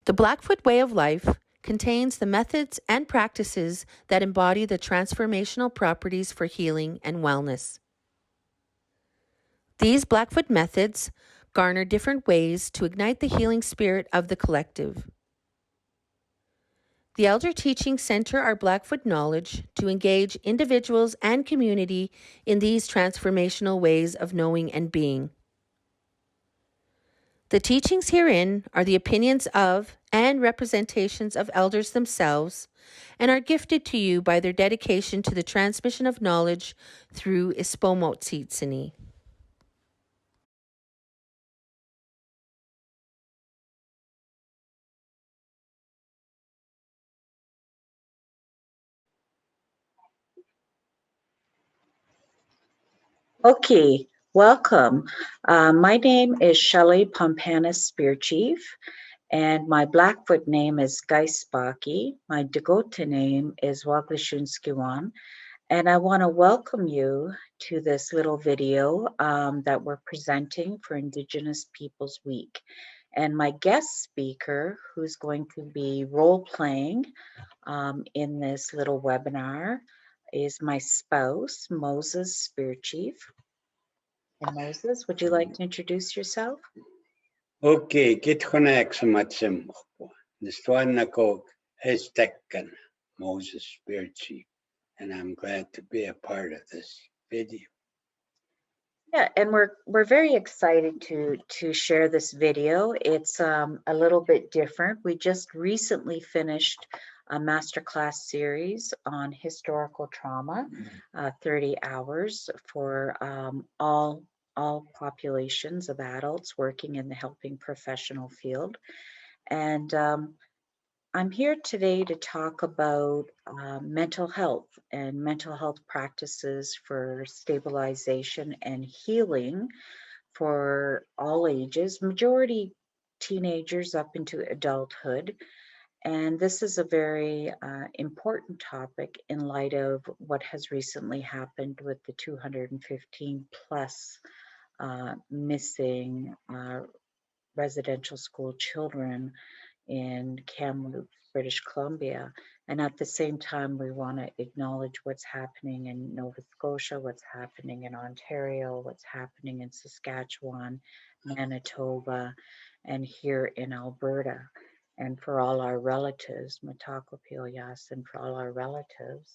The Blackfoot way of life contains the methods and practices that embody the transformational properties for healing and wellness. These Blackfoot methods garner different ways to ignite the healing spirit of the collective. The elder teachings center our Blackfoot knowledge to engage individuals and community in these transformational ways of knowing and being. The teachings herein are the opinions of and representations of elders themselves and are gifted to you by their dedication to the transmission of knowledge through Ispoomootsisinni. Okay, welcome. My name is Shelley Pompanis Spear Chief, and my Blackfoot name is Gaisbaki. My Dakota name is Waglishunskiwan, and I want to welcome you to this little video that we're presenting for Indigenous Peoples Week. And my guest speaker, who's going to be role-playing in this little webinar, is my spouse, Moses Spear Chief. And Moses, would you like to introduce yourself? Okay, kitkonek samatsem ko. Nistwanako Aztecan Moses Spear Chief, and I'm glad to be a part of this video. Yeah, and we're very excited to share this video. It's a little bit different. We just recently finished a masterclass series on historical trauma, 30 hours for all populations of adults working in the helping professional field. And I'm here today to talk about mental health and mental health practices for stabilization and healing for all ages, majority teenagers up into adulthood. And this is a very important topic in light of what has recently happened with the 215 plus missing residential school children in Kamloops, British Columbia. And at the same time, we want to acknowledge what's happening in Nova Scotia, what's happening in Ontario, what's happening in Saskatchewan, Manitoba, and here in Alberta. And for all our relatives, Matakopilyas, and for all our relatives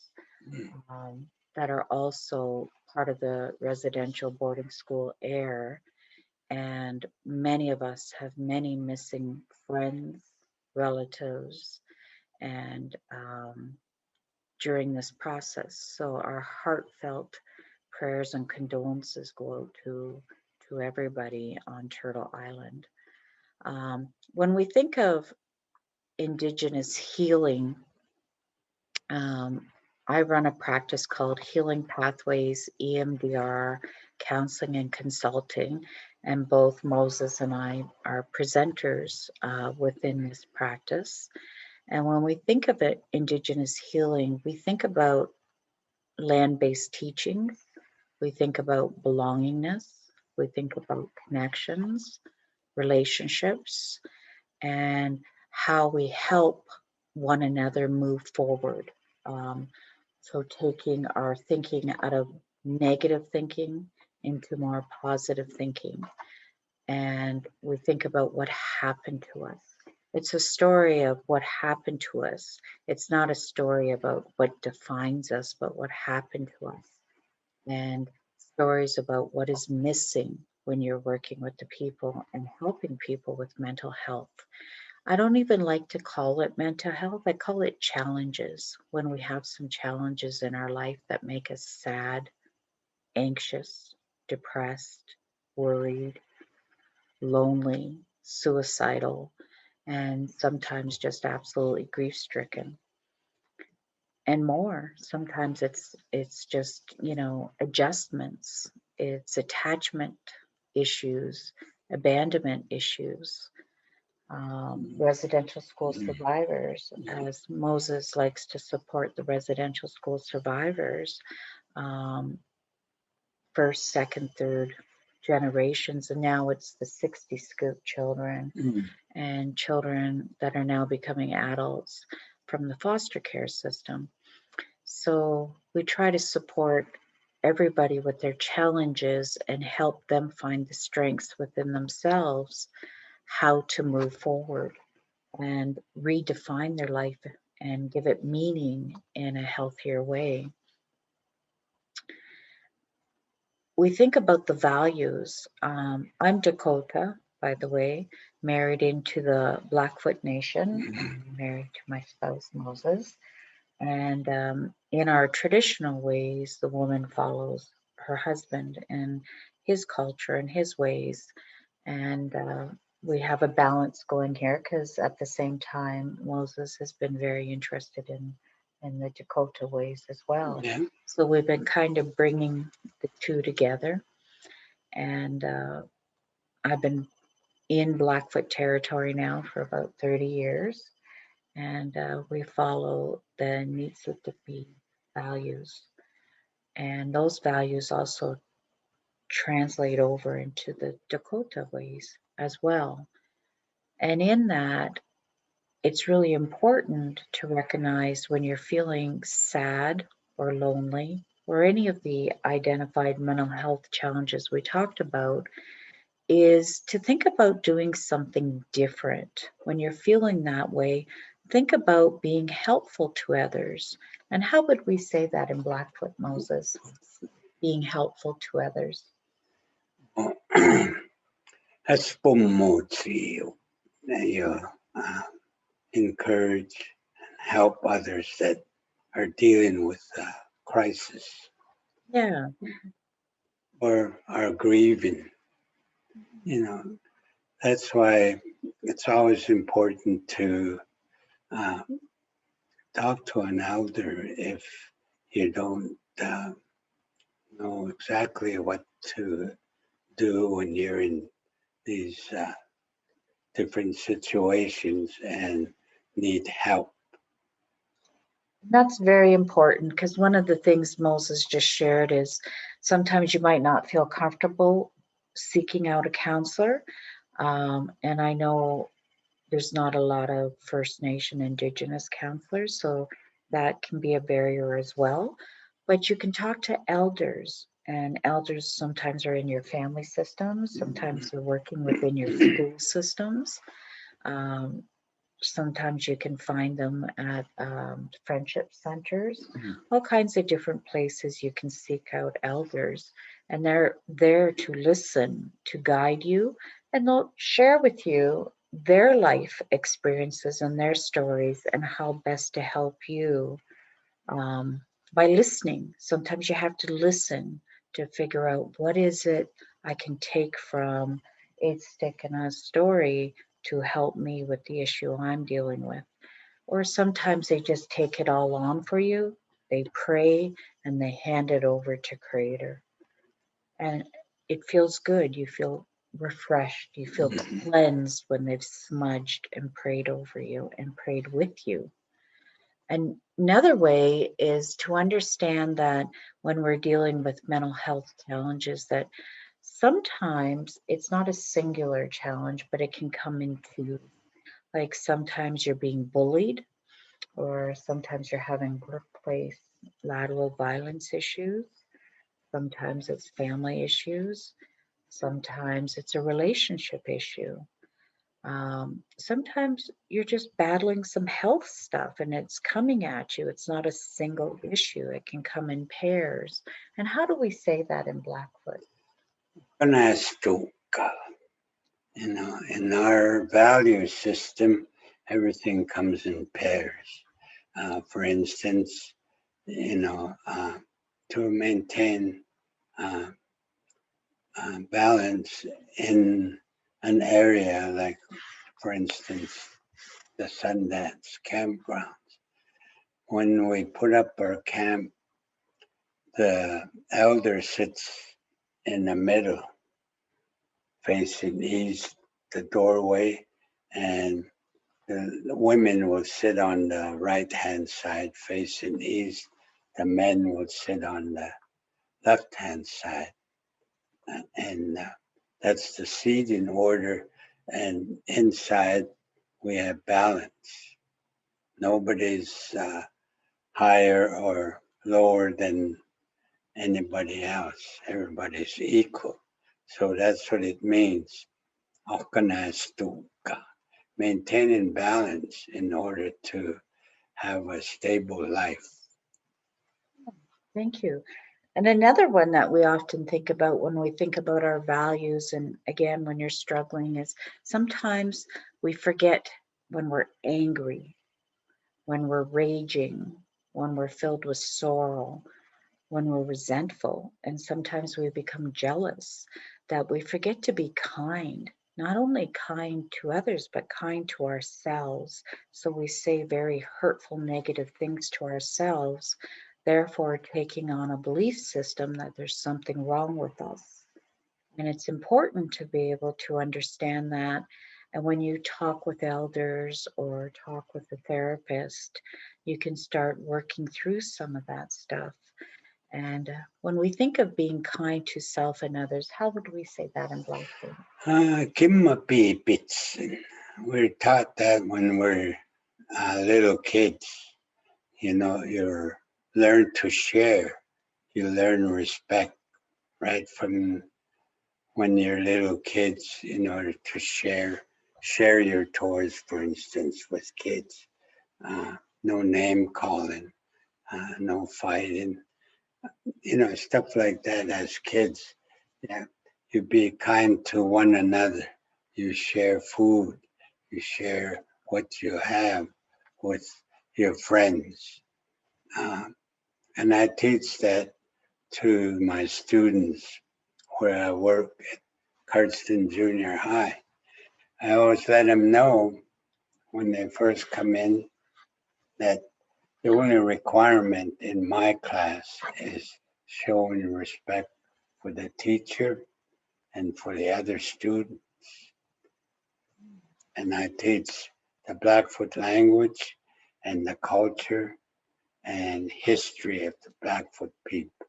that are also part of the residential boarding school AIR. And many of us have many missing friends, relatives, and during this process. So our heartfelt prayers and condolences go out to everybody on Turtle Island. When we think of Indigenous healing, I run a practice called Healing Pathways, EMDR, Counseling and Consulting, and both Moses and I are presenters within this practice. And when we think of it, Indigenous healing, we think about land-based teachings, we think about belongingness, we think about connections, relationships, and how we help one another move forward. So taking our thinking out of negative thinking into more positive thinking. And we think about what happened to us. It's a story of what happened to us. It's not a story about what defines us, but what happened to us. And stories about what is missing when you're working with the people and helping people with mental health. I don't even like to call it mental health. I call it challenges. When we have some challenges in our life that make us sad, anxious, depressed, worried, lonely, suicidal, and sometimes just absolutely grief-stricken. And more. Sometimes it's just, adjustments. It's attachment issues, abandonment issues. Residential school survivors, as Moses likes to support the residential school survivors, first, second, third generations, and now it's the 60 scoop children and children that are now becoming adults from the foster care system. So we try to support everybody with their challenges and help them find the strengths within themselves, how to move forward and redefine their life and give it meaning in a healthier way. We think about the values. I'm Dakota, by the way, married into the Blackfoot Nation. I'm married to my spouse, Moses. And in our traditional ways, the woman follows her husband and his culture and his ways. And we have a balance going here because at the same time, Moses has been very interested in the Dakota ways as well. Yeah. So we've been kind of bringing the two together. And I've been in Blackfoot territory now for about 30 years. And we follow the Niitsitapi values. And those values also translate over into the Dakota ways as well. And in that, it's really important to recognize when you're feeling sad or lonely or any of the identified mental health challenges we talked about, is to think about doing something different. When you're feeling that way, think about being helpful to others. And how would we say that in Blackfoot, Moses? Being helpful to others. Ispoomootsisinni, you encourage and help others that are dealing with crisis Yeah. or are grieving. You know, that's why it's always important to talk to an elder if you don't know exactly what to do when you're in these different situations and need help. That's very important because one of the things Moses just shared is sometimes you might not feel comfortable seeking out a counselor. And I know there's not a lot of First Nation Indigenous counselors, so that can be a barrier as well. But you can talk to elders, and elders sometimes are in your family systems, sometimes they're working within your school systems. Sometimes you can find them at friendship centers, all kinds of different places you can seek out elders. And they're there to listen, to guide you, and they'll share with you their life experiences and their stories and how best to help you by listening. Sometimes you have to listen to figure out what is it I can take from Itstika's story to help me with the issue I'm dealing with. Or sometimes they just take it all on for you. They pray and they hand it over to Creator. And it feels good. You feel refreshed. You feel cleansed when they've smudged and prayed over you and prayed with you. And another way is to understand that when we're dealing with mental health challenges, that sometimes it's not a singular challenge, but it can come in two. Like sometimes you're being bullied, or sometimes you're having workplace lateral violence issues. Sometimes it's family issues. Sometimes it's a relationship issue. Sometimes you're just battling some health stuff and it's coming at you. It's not a single issue, it can come in pairs. And how do we say that in Blackfoot? You know, in our value system, everything comes in pairs. For instance, you know, to maintain balance in an area like, for instance, the Sundance campgrounds. When we put up our camp, the elder sits in the middle, facing east, the doorway, and the women will sit on the right-hand side facing east. The men will sit on the left-hand side. And That's the seed in order, and inside we have balance. Nobody's higher or lower than anybody else. Everybody's equal. So that's what it means. Okanastuka. Maintaining balance in order to have a stable life. Thank you. And another one that we often think about when we think about our values, and again, when you're struggling, is sometimes we forget when we're angry, when we're raging, when we're filled with sorrow, when we're resentful, and sometimes we become jealous, that we forget to be kind, not only kind to others, but kind to ourselves. So we say very hurtful, negative things to ourselves, therefore taking on a belief system that there's something wrong with us. And it's important to be able to understand that. And when you talk with elders or talk with a therapist, you can start working through some of that stuff. And when we think of being kind to self and others, how would we say that in Blackfoot? Kimmapipitsin. We're taught that when we're little kids. You know, you learn to share. You learn respect right from when you're little kids in order to share your toys, for instance, with kids. No name calling, no fighting, you know, stuff like that as kids. Yeah, you be kind to one another. You share food. You share what you have with your friends. And I teach that to my students where I work at Cardston Junior High. I always let them know when they first come in that the only requirement in my class is showing respect for the teacher and for the other students. And I teach the Blackfoot language and the culture and history of the Blackfoot people.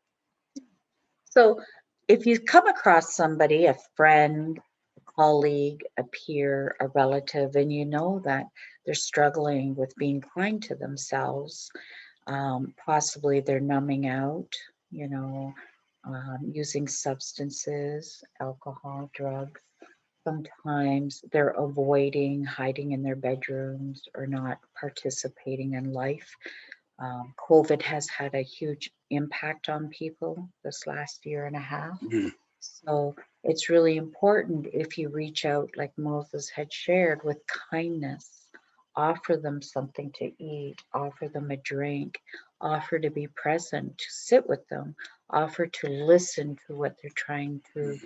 So if you come across somebody, a friend, a colleague, a peer, a relative, and you know that they're struggling with being kind to themselves, possibly they're numbing out, you know, using substances, alcohol, drugs. Sometimes they're avoiding, hiding in their bedrooms, or not participating in life. COVID has had a huge impact on people this last year and a half. Mm. So it's really important if you reach out, like Moses had shared, with kindness, offer them something to eat, offer them a drink, offer to be present, to sit with them, offer to listen to what they're trying to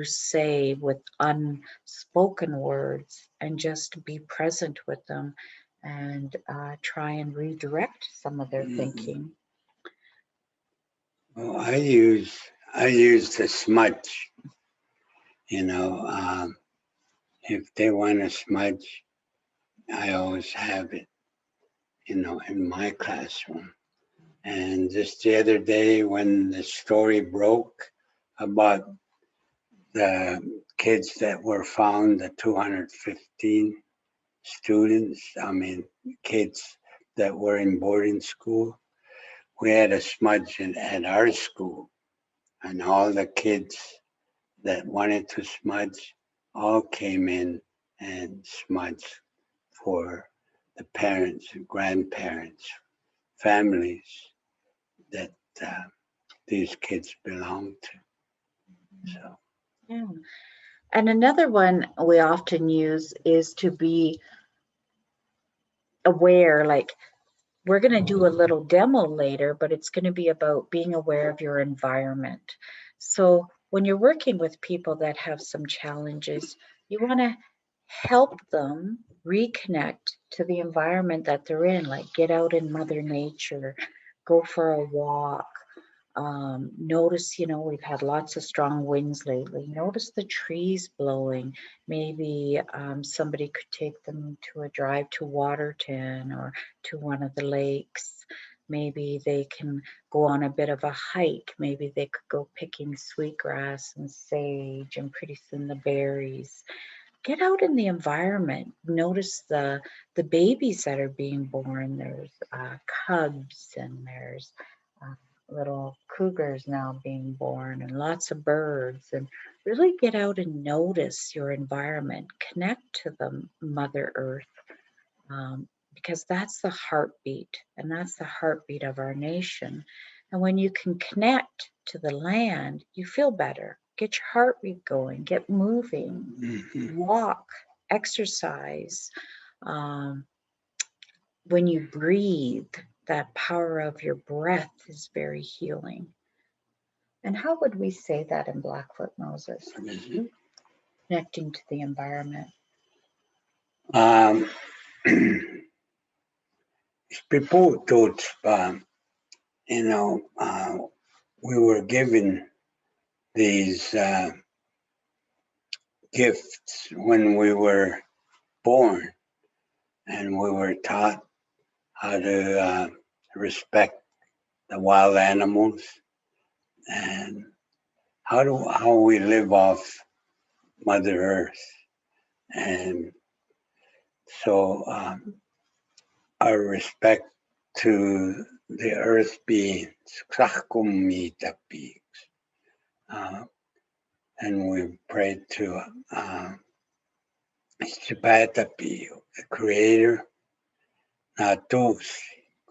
say with unspoken words, and just be present with them and try and redirect some of their thinking. Well, I use the smudge. You know, if they want a smudge, I always have it. You know, in my classroom. And just the other day, when the story broke about the kids that were found, the 215 students, kids that were in boarding school, we had a smudge at our school, and all the kids that wanted to smudge all came in and smudged for the parents, grandparents, families that these kids belong to. So, Yeah. And another one we often use is to be aware, like we're going to do a little demo later, but it's going to be about being aware of your environment. So when you're working with people that have some challenges, you want to help them reconnect to the environment that they're in, like get out in Mother Nature, go for a walk. Notice, you know, we've had lots of strong winds lately. Notice the trees blowing. Maybe somebody could take them to a drive to Waterton or to one of the lakes. Maybe they can go on a bit of a hike. Maybe they could go picking sweetgrass and sage and pretty soon the berries. Get out in the environment. Notice the babies that are being born. There's cubs and there's uh, little cougars now being born and lots of birds. And really get out and notice your environment. Connect to the Mother Earth, because that's the heartbeat, and that's the heartbeat of our nation. And when you can connect to the land, you feel better. Get your heartbeat going, get moving, walk, exercise. Um, when you breathe, that power of your breath is very healing. And how would we say that in Blackfoot, Moses? Connecting to the environment. People thought, we were given these gifts when we were born, and we were taught how to respect the wild animals and how we live off Mother Earth. And so our respect to the earth beings, and we prayed to Shipatapi, the creator, Natos,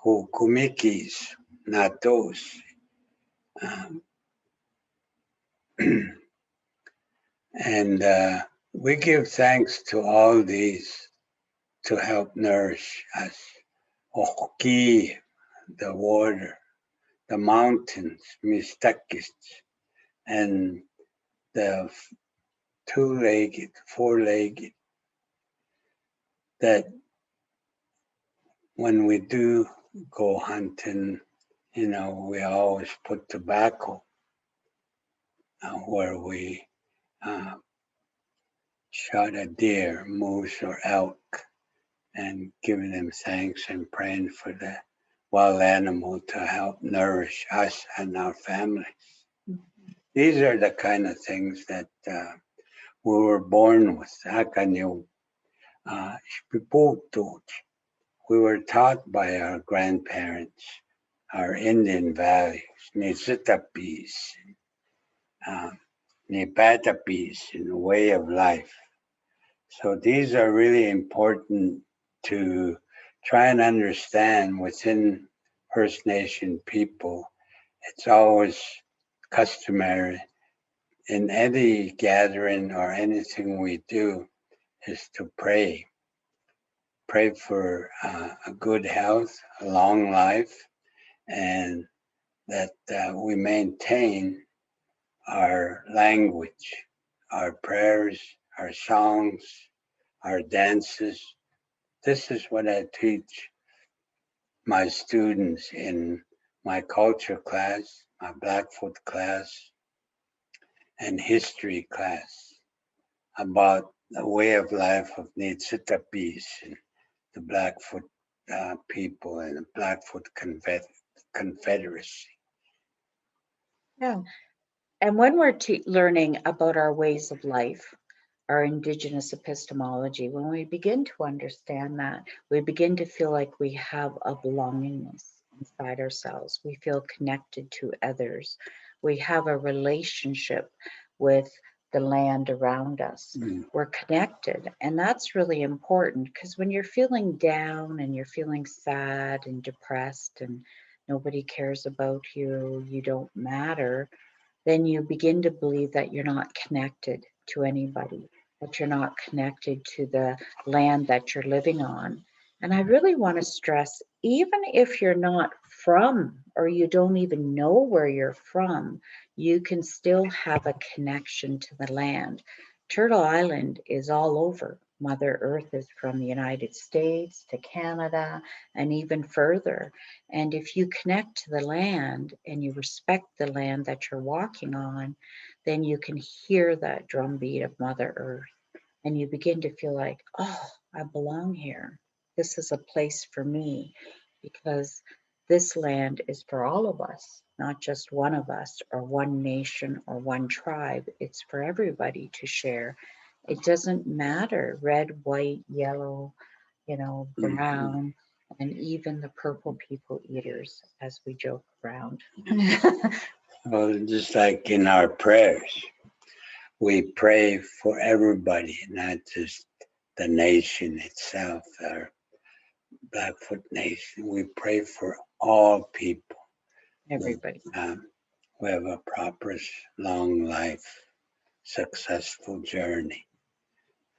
Kumikis, Natos. And we give thanks to all these to help nourish us. Oki, the water, the mountains, Mistakis, and the two-legged, four-legged, that when we do go hunting, we always put tobacco where we shot a deer, moose, or elk, and giving them thanks and praying for the wild animal to help nourish us and our families. These are the kind of things that we were born with. We were taught by our grandparents, our Indian values, Nisitapis, Nipatapis, in the way of life. So these are really important to try and understand within First Nation people. It's always customary in any gathering or anything we do is to pray. Pray for a good health, a long life, and that we maintain our language, our prayers, our songs, our dances. This is what I teach my students in my culture class, my Blackfoot class, and history class about the way of life of Nitsitapis and the Blackfoot people and the Blackfoot Confederacy. Yeah. And when we're learning about our ways of life, our Indigenous epistemology, when we begin to understand that, we begin to feel like we have a belongingness inside ourselves. We feel connected to others. We have a relationship with the land around us. We're connected. And that's really important because when you're feeling down and you're feeling sad and depressed and nobody cares about you, you don't matter, then you begin to believe that you're not connected to anybody, that you're not connected to the land that you're living on. And I really want to stress, even if you're not from or you don't even know where you're from, you can still have a connection to the land. Turtle Island is all over. Mother Earth is from the United States to Canada and even further. And if you connect to the land and you respect the land that you're walking on, then you can hear that drumbeat of Mother Earth and you begin to feel like, oh, I belong here. This is a place for me because this land is for all of us, not just one of us or one nation or one tribe. It's for everybody to share. It doesn't matter red, white, yellow, brown, and even the purple people eaters, as we joke around. Well, just like in our prayers, we pray for everybody, not just the nation itself, our Blackfoot Nation. We pray for all people. Everybody. We have a prosperous, long life, successful journey.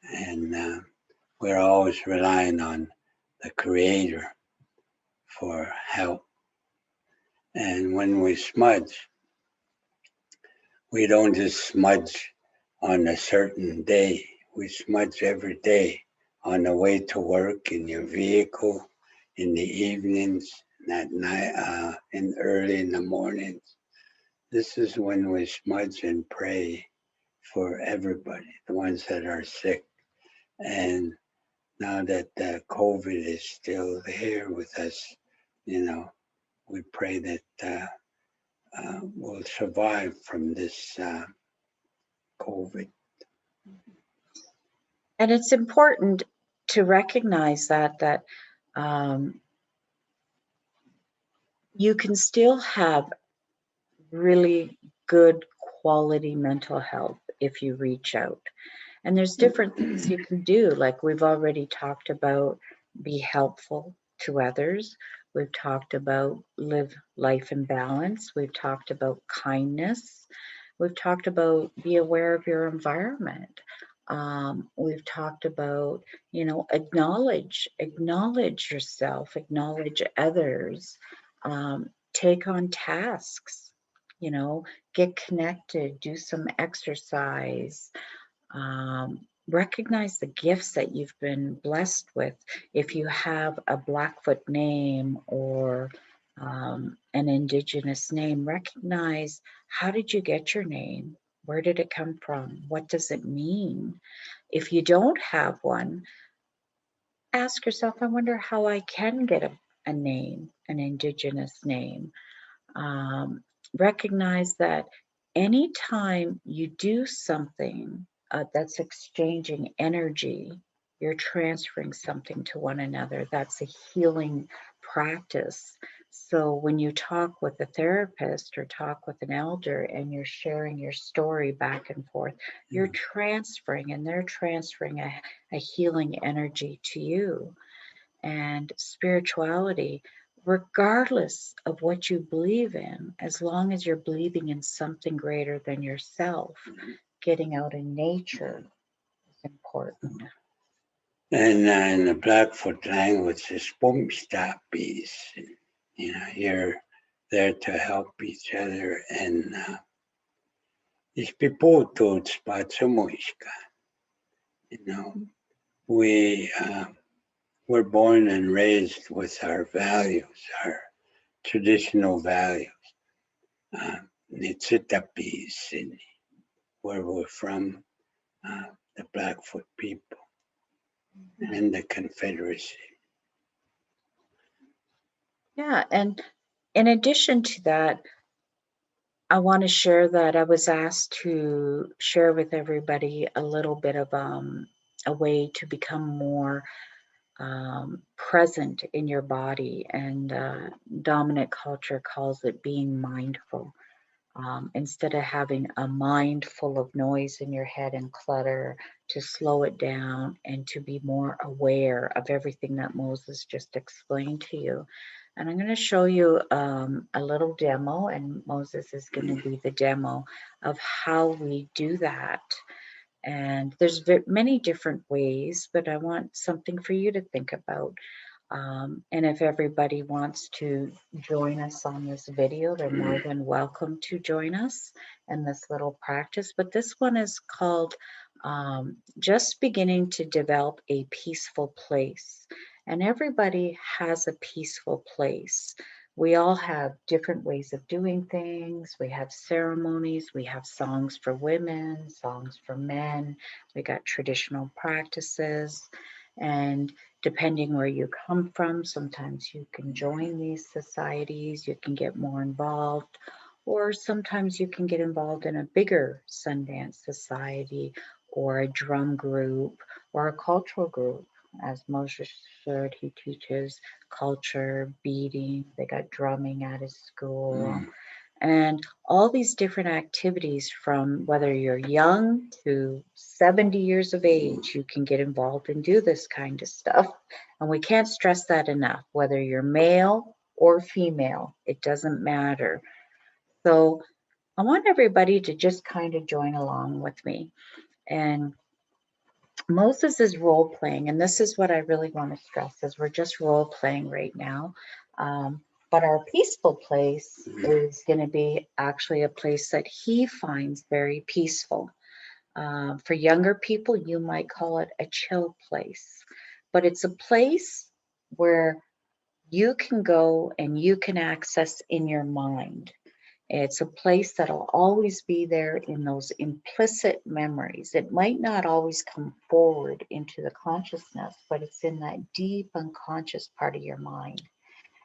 And we're always relying on the Creator for help. And when we smudge, we don't just smudge on a certain day. We smudge every day on the way to work, in your vehicle, in the evenings, at night, early in the mornings. This is when we smudge and pray for everybody, the ones that are sick. And now that COVID is still here with us, we pray that we'll survive from this COVID. And it's important to recognize that you can still have really good quality mental health if you reach out. And there's different things you can do. Like we've already talked about, be helpful to others. We've talked about live life in balance. We've talked about kindness. We've talked about be aware of your environment. We've talked about, acknowledge yourself, acknowledge others, take on tasks, get connected, do some exercise, recognize the gifts that you've been blessed with. If you have a Blackfoot name or an Indigenous name, recognize how did you get your name? Where did it come from? What does it mean? If you don't have one, ask yourself, I wonder how I can get a name, an Indigenous name. Recognize that anytime you do something that's exchanging energy, you're transferring something to one another. That's a healing practice. So when you talk with a therapist or talk with an elder and you're sharing your story back and forth, you're transferring and they're transferring a healing energy to you. And spirituality, regardless of what you believe in, as long as you're believing in something greater than yourself, getting out in nature is important. And in the Blackfoot language, Ispoomootsisinni. You're there to help each other. And Ispoomootsisinni. We're born and raised with our values, our traditional values. Nitsitapisini, where we're from, the Blackfoot people and the Confederacy. Yeah, and in addition to that, I want to share that I was asked to share with everybody a little bit of a way to become more present in your body. And dominant culture calls it being mindful. Instead of having a mind full of noise in your head and clutter, to slow it down and to be more aware of everything that Moses just explained to you. And I'm going to show you a little demo, and Moses is going to be the demo of how we do that. And there's many different ways, but I want something for you to think about. And if everybody wants to join us on this video, they're more than welcome to join us in this little practice. But this one is called Just Beginning to Develop a Peaceful Place. And everybody has a peaceful place. We all have different ways of doing things. We have ceremonies. We have songs for women, songs for men. We got traditional practices. And depending where you come from, sometimes you can join these societies, you can get more involved, or sometimes you can get involved in a bigger Sundance society or a drum group or a cultural group. As Moses shared, he teaches culture, beading, they got drumming at his school. And all these different activities, from whether you're young to 70 years of age, you can get involved and do this kind of stuff. And we can't stress that enough, whether you're male or female, it doesn't matter. So I want everybody to just kind of join along with me. And Moses is role playing, and this is what I really want to stress: is we're just role playing right now. But our peaceful place is going to be actually a place that he finds very peaceful. For younger people, you might call it a chill place, but it's a place where you can go and you can access in your mind. It's a place that'll always be there in those implicit memories. It might not always come forward into the consciousness, but it's in that deep unconscious part of your mind.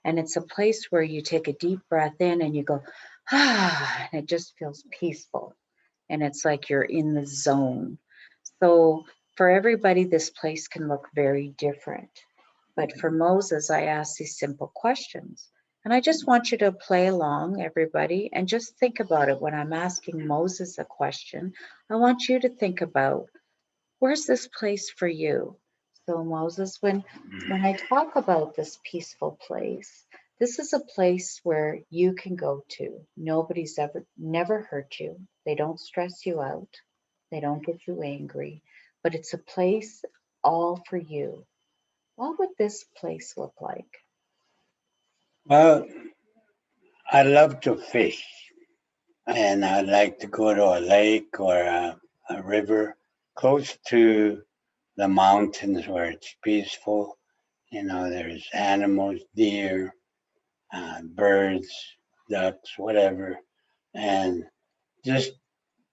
And it's a place where you take a deep breath in and you go, ah, and it just feels peaceful. And it's like you're in the zone. So for everybody, this place can look very different. But for Moses, I asked these simple questions. And I just want you to play along, everybody, and just think about it. When I'm asking Moses a question, I want you to think about, where's this place for you? So Moses, when I talk about this peaceful place, this is a place where you can go to. Nobody's never hurt you. They don't stress you out. They don't get you angry, but it's a place all for you. What would this place look like? Well, I love to fish, and I like to go to a lake or a river close to the mountains where it's peaceful. You know, there's animals, deer, birds, ducks, whatever, and just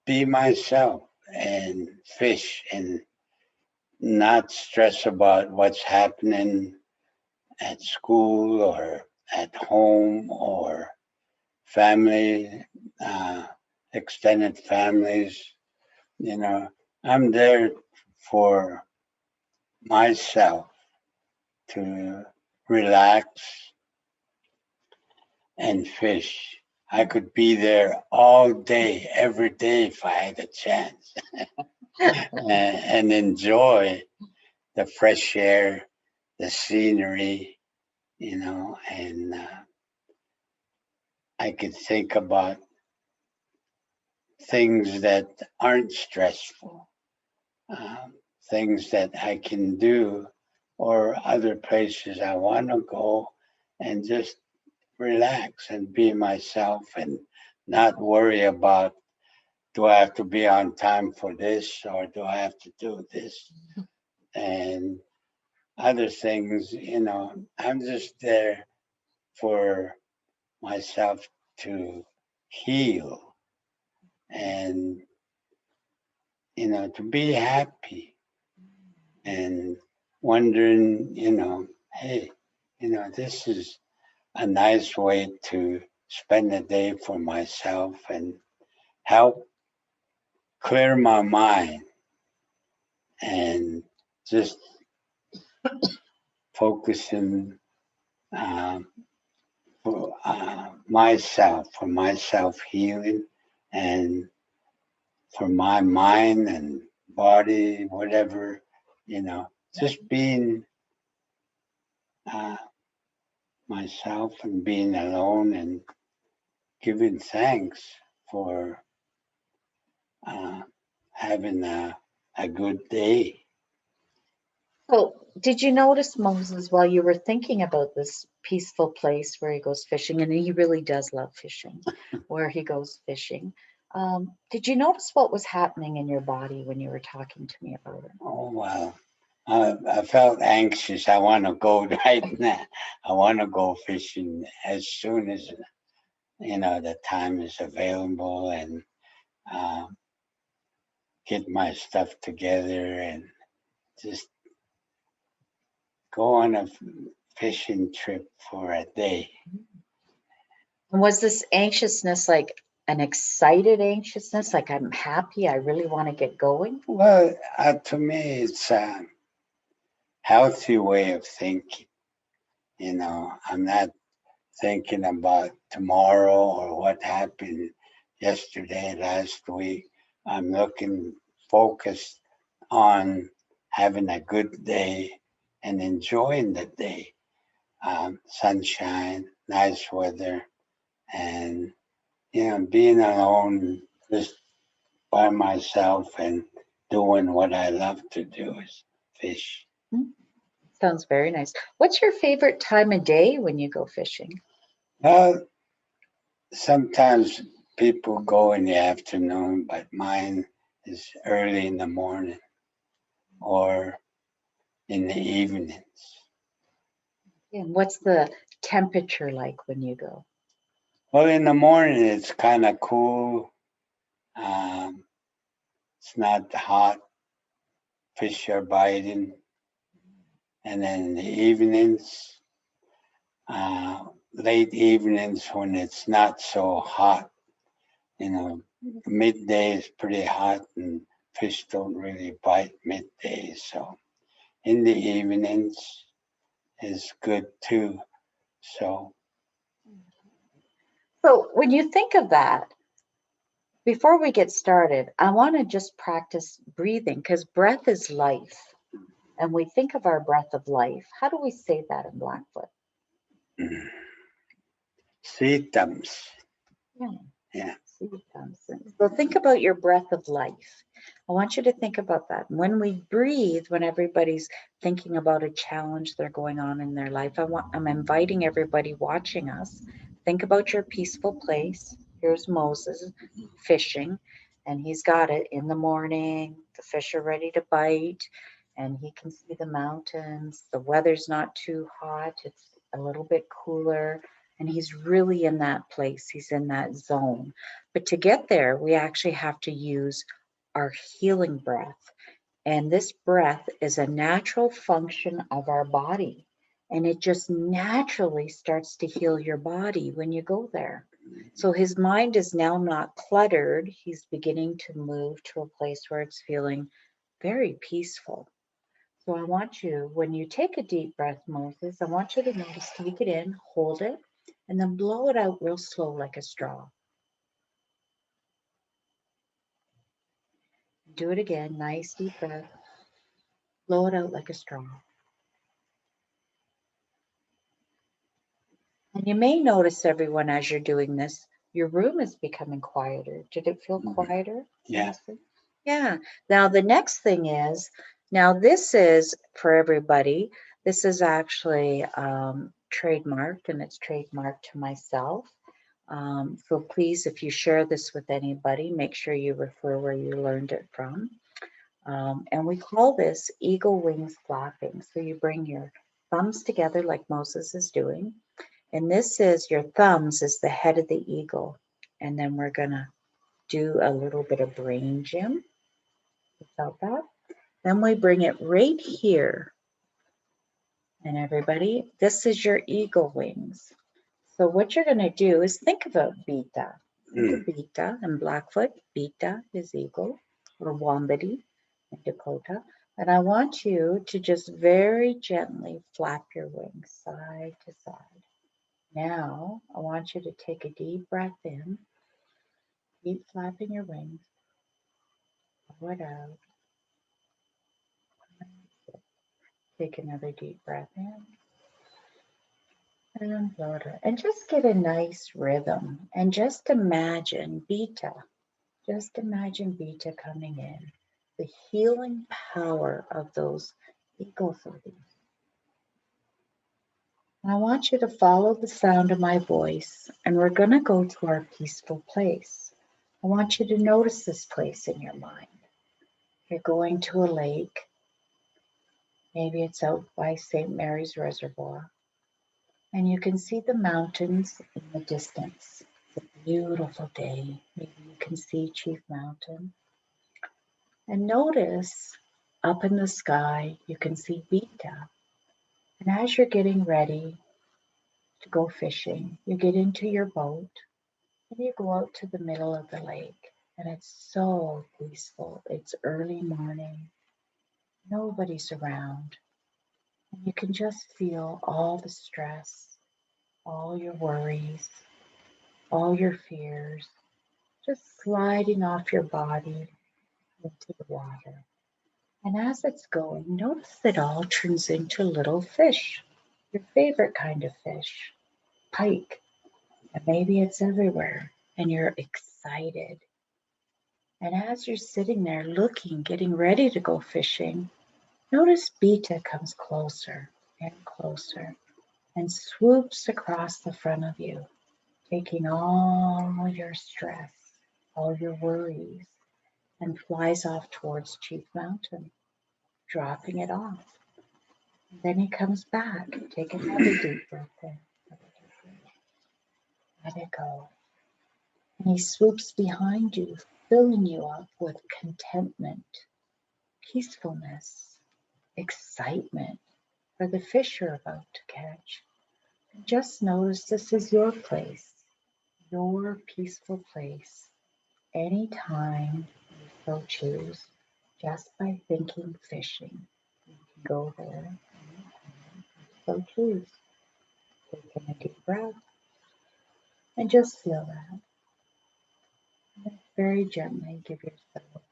be myself and fish and not stress about what's happening at school or at home or family, extended families. You know, I'm there for myself to relax and fish. I could be there all day, every day if I had a chance, and enjoy the fresh air, the scenery, you know, and I could think about things that aren't stressful, um, things that I can do, or other places I want to go, and just relax and be myself and not worry about, do I have to be on time for this or do I have to do this and other things. You know, I'm just there for myself to heal and, you know, to be happy and wondering, you know, hey, you know, this is a nice way to spend the day for myself and help clear my mind and just focusing um, for for myself healing, and for my mind and body, whatever, you know, just being uh, myself and being alone and giving thanks for uh, having a good day. So, did you notice, Moses, while you were thinking about this peaceful place where he goes fishing, and he really does love fishing, where he goes fishing, did you notice what was happening in your body when you were talking to me about it? Oh, wow. I felt anxious. I want to go right now. I want to go fishing as soon as, you know, the time is available, and uh, get my stuff together and just go on a fishing trip for a day. And was this anxiousness like an excited anxiousness? Like, I'm happy, I really want to get going? Well, to me, it's a healthy way of thinking. You know, I'm not thinking about tomorrow or what happened yesterday, last week. I'm looking focused on having a good day and enjoying the day. Sunshine, nice weather, and being alone just by myself and doing what I love to do is fish. Sounds very nice. What's your favorite time of day when you go fishing? Well, sometimes people go in the afternoon, but mine is early in the morning or in the evenings. And what's the temperature like when you go? Well, in the morning, it's kind of cool. It's not hot. Fish are biting. And then in the evenings, late evenings when it's not so hot, midday is pretty hot and fish don't really bite midday. So in the evenings is good too. So when you think of that, before we get started, I want to just practice breathing because breath is life. And we think of our breath of life. How do we say that in Blackfoot? Sitams. Yeah. Yeah. So think about your breath of life. I want you to think about that. When we breathe, when everybody's thinking about a challenge they're going on in their life, I'm inviting everybody watching us. Think about your peaceful place. Here's Moses fishing, and he's got it in the morning. The fish are ready to bite, and he can see the mountains. The weather's not too hot, it's a little bit cooler, and he's really in that place. He's in that zone. But to get there, we actually have to use our healing breath. And this breath is a natural function of our body. And it just naturally starts to heal your body when you go there. So his mind is now not cluttered. He's beginning to move to a place where it's feeling very peaceful. So I want you, when you take a deep breath, Moses, I want you to notice, take it in, hold it, and then blow it out real slow like a straw. Do it again, nice deep breath. Blow it out like a straw. And you may notice, everyone, as you're doing this, your room is becoming quieter. Did it feel quieter? Yeah. Yeah. Now, the next thing is, now this is for everybody. This is actually trademarked, and it's trademarked to myself. So please, if you share this with anybody, make sure you refer where you learned it from. And we call this eagle wings flapping. So you bring your thumbs together like Moses is doing. And this is your thumbs is the head of the eagle. And then we're going to do a little bit of brain gym. Without that. Then we bring it right here. And everybody, this is your eagle wings. So what you're going to do is think about Beta. Think of Beta in Blackfoot. Beta is eagle or Wambity in Dakota. And I want you to just very gently flap your wings side to side. Now, I want you to take a deep breath in. Keep flapping your wings. Blow it out. Take another deep breath in. And blow it out. And just get a nice rhythm. And just imagine Beta. Just imagine Beta coming in. The healing power of those eagle feathers. I want you to follow the sound of my voice, and we're going to go to our peaceful place. I want you to notice this place in your mind. You're going to a lake. Maybe it's out by St. Mary's Reservoir. And you can see the mountains in the distance. It's a beautiful day. Maybe you can see Chief Mountain. And notice up in the sky, you can see Beta. And as you're getting ready to go fishing, you get into your boat and you go out to the middle of the lake. And it's so peaceful. It's early morning. Nobody's around. And you can just feel all the stress, all your worries, all your fears just sliding off your body into the water. And as it's going, notice it all turns into little fish, your favorite kind of fish, pike. And maybe it's everywhere, and you're excited. And as you're sitting there looking, getting ready to go fishing, notice Beta comes closer and closer and swoops across the front of you, taking all your stress, all your worries, and flies off towards Chief Mountain, dropping it off. And then he comes back. Take another deep breath in. Let it go. And he swoops behind you, filling you up with contentment, peacefulness, excitement for the fish you're about to catch. And just notice this is your place, your peaceful place, anytime you so choose, just by thinking fishing. You can go there anytime you so choose. Taking a deep breath and just feel that. And very gently give yourself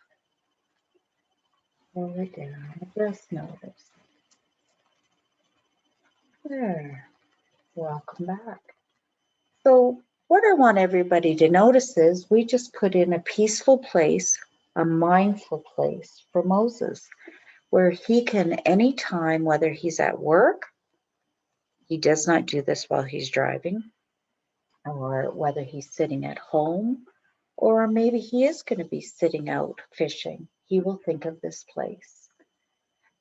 slow it down and just notice. There. Welcome back. So what I want everybody to notice is we just put in a peaceful place, a mindful place for Moses, where he can anytime, whether he's at work, he does not do this while he's driving, or whether he's sitting at home, or maybe he is going to be sitting out fishing, he will think of this place.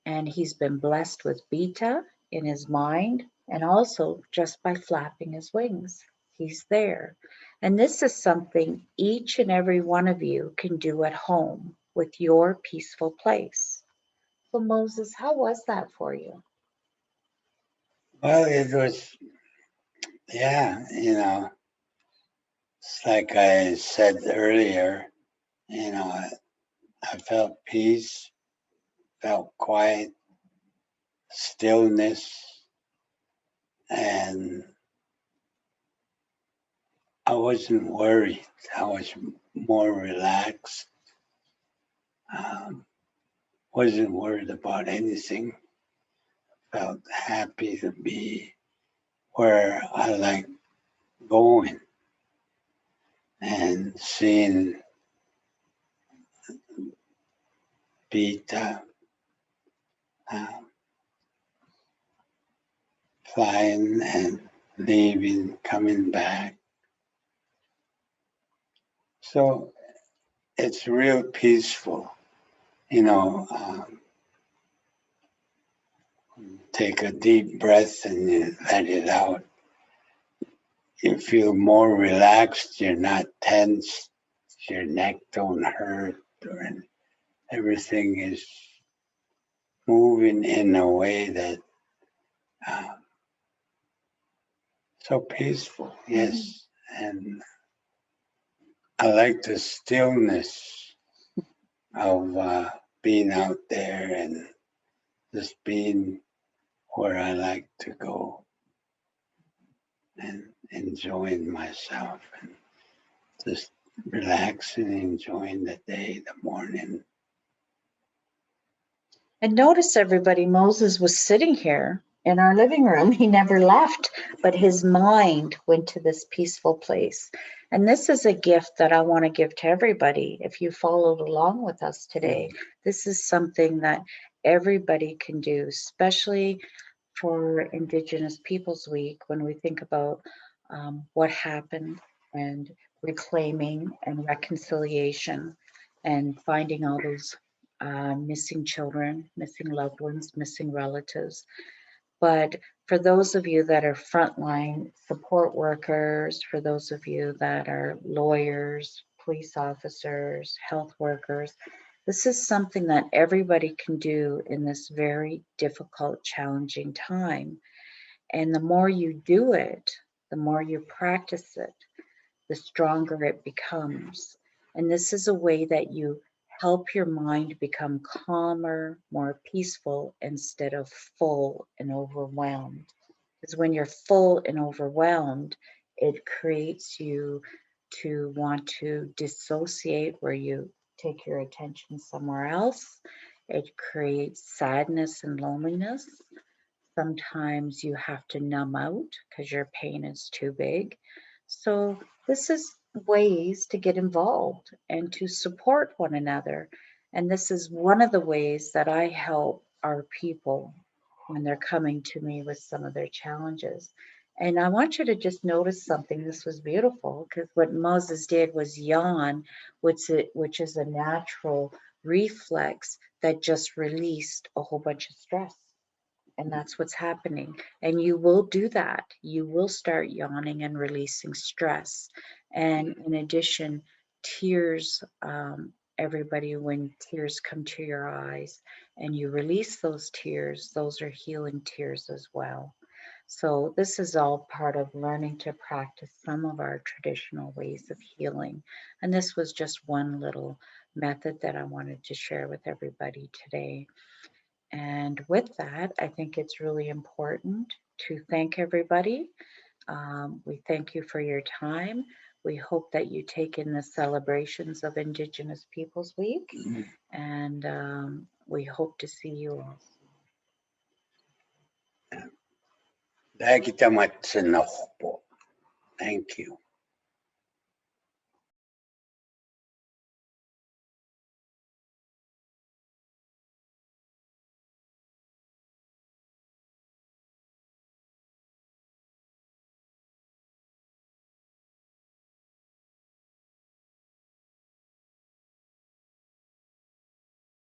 And he's been blessed with Beta in his mind, and also just by flapping his wings. He's there. And this is something each and every one of you can do at home with your peaceful place. So, Moses, how was that for you? Well, it was, yeah, it's like I said earlier, I felt peace, felt quiet, stillness, and I wasn't worried. I was more relaxed. Wasn't worried about anything. Felt happy to be where I like going and seeing Beta flying and leaving, coming back. So it's real peaceful, take a deep breath and you let it out. You feel more relaxed, you're not tense, your neck don't hurt, and everything is moving in a way that so peaceful, yes. And I like the stillness of being out there and just being where I like to go and enjoying myself and just relaxing, enjoying the day, the morning. And notice, everybody, Moses was sitting here in our living room. He never left, but his mind went to this peaceful place. And this is a gift that I want to give to everybody. If you followed along with us today, this is something that everybody can do, especially for Indigenous Peoples Week, when we think about what happened and reclaiming and reconciliation and finding all those missing children, missing loved ones, missing relatives. But for those of you that are frontline support workers, for those of you that are lawyers, police officers, health workers, This is something that everybody can do in this very difficult, challenging time. And the more you do it, the more you practice it, the stronger it becomes. And this is a way that you help your mind become calmer, more peaceful, instead of full and overwhelmed. Because when you're full and overwhelmed, it creates you to want to dissociate, where you take your attention somewhere else. It creates sadness and loneliness. Sometimes you have to numb out because your pain is too big. So, this is ways to get involved and to support one another. And this is one of the ways that I help our people when they're coming to me with some of their challenges. And I want you to just notice something. This was beautiful because what Moses did was yawn, which is a natural reflex that just released a whole bunch of stress. And that's what's happening. And you will do that. You will start yawning and releasing stress. And in addition, tears, everybody, when tears come to your eyes and you release those tears, those are healing tears as well. So, this is all part of learning to practice some of our traditional ways of healing. And this was just one little method that I wanted to share with everybody today. And with that, I think it's really important to thank everybody. We thank you for your time. We hope that you take in the celebrations of Indigenous Peoples Week, and we hope to see you all. Thank you.